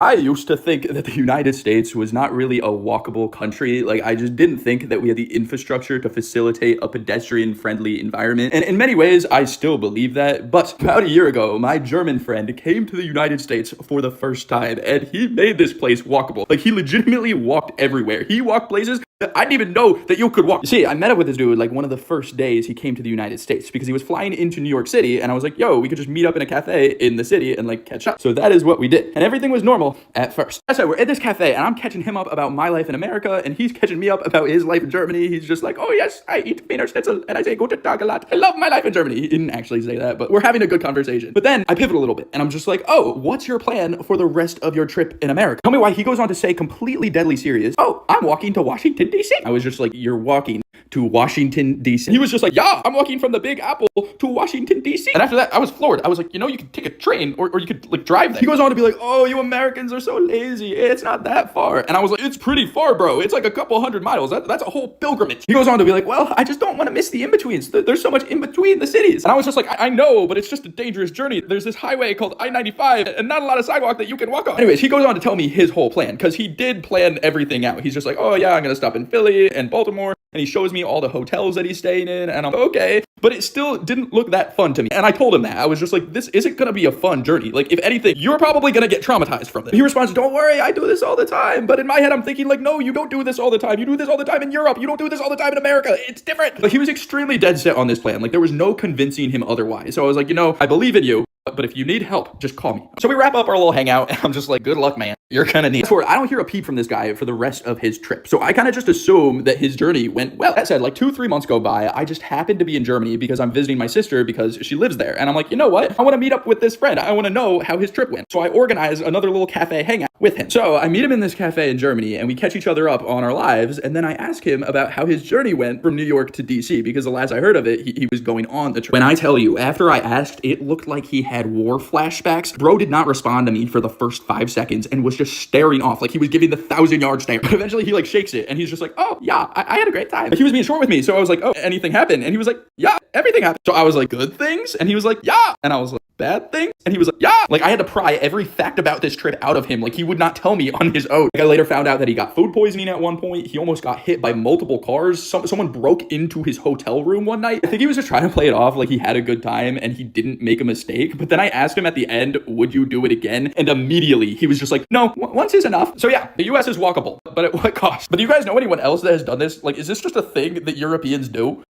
I used to think that the United States was not really a walkable country. Like, I just didn't think that we had the infrastructure to facilitate a pedestrian friendly environment. And in many ways, I still believe that. But about a year ago, my German friend came to the United States for the first time and he made this place walkable. Like, he legitimately walked everywhere. He walked places that I didn't even know that you could walk. You see, I met up with this dude like one of the first days he came to the United States because he was flying into New York City and I was like, yo, we could just meet up in a cafe in the city and like catch up. So that is what we did. And everything was normal at first. So we're at this cafe and I'm catching him up about my life in America and he's catching me up about his life in Germany. He's just like, oh yes, I eat Wiener Schnitzel and I say guten Tag a lot. I love my life in Germany. He didn't actually say that, but we're having a good conversation. But then I pivot a little bit and I'm just like, oh, what's your plan for the rest of your trip in America? Tell me why. He goes on to say, completely deadly serious, oh, I'm walking to Washington, D.C. I was just like, you're walking to Washington, D.C. He was just like, yeah, I'm walking from the Big Apple to Washington, D.C. And after that, I was floored. I was like, you know, you could take a train or you could like drive there. He goes on to be like, oh, you Americans are so lazy. It's not that far. And I was like, it's pretty far, bro. It's like a couple hundred miles. That's a whole pilgrimage. He goes on to be like, well, I just don't want to miss the in-betweens. There's so much in between the cities. And I was just like, I know, but it's just a dangerous journey. There's this highway called I-95 and not a lot of sidewalk that you can walk on. Anyways, he goes on to tell me his whole plan because he did plan everything out. He's just like, oh yeah, I'm going to stop in Philly and Baltimore. And he shows me all the hotels that he's staying in. And I'm like, okay. But it still didn't look that fun to me. And I told him that. I was just like, this isn't going to be a fun journey. Like, if anything, you're probably going to get traumatized from this. He responds, don't worry, I do this all the time. But in my head, I'm thinking like, no, you don't do this all the time. You do this all the time in Europe. You don't do this all the time in America. It's different. But he was extremely dead set on this plan. Like, there was no convincing him otherwise. So I was like, you know, I believe in you. But if you need help, just call me. So we wrap up our little hangout and I'm just like, good luck, man. You're gonna need it. I don't hear a peep from this guy for the rest of his trip. So I kind of just assume that his journey went well. That said, like 2-3 months go by. I just happened to be in Germany because I'm visiting my sister because she lives there. And I'm like, you know what? I want to meet up with this friend. I want to know how his trip went. So I organize another little cafe hangout with him. So I meet him in this cafe in Germany and we catch each other up on our lives. And then I ask him about how his journey went from New York to DC because the last I heard of it, he was going on the trip. When I tell you, after I asked, it looked like he had war flashbacks. Bro did not respond to me for the first 5 seconds and was just staring off like he was giving the 1,000-yard stare. But eventually he like shakes it and he's just like, oh yeah, I had a great time. But he was being short with me. So I was like, oh, anything happened? And he was like, yeah, everything happened. So I was like, good things? And he was like, yeah. And I was like, bad things? And he was like, yeah. Like I had to pry every fact about this trip out of him. Like he would not tell me on his own. Like I later found out that he got food poisoning at one point. He almost got hit by multiple cars. Someone broke into his hotel room one night. I think he was just trying to play it off like he had a good time and he didn't make a mistake. But then I asked him at the end, would you do it again? And immediately he was just like, no, once is enough. So yeah, the US is walkable, but at what cost? But do you guys know anyone else that has done this? Like, is this just a thing that Europeans do?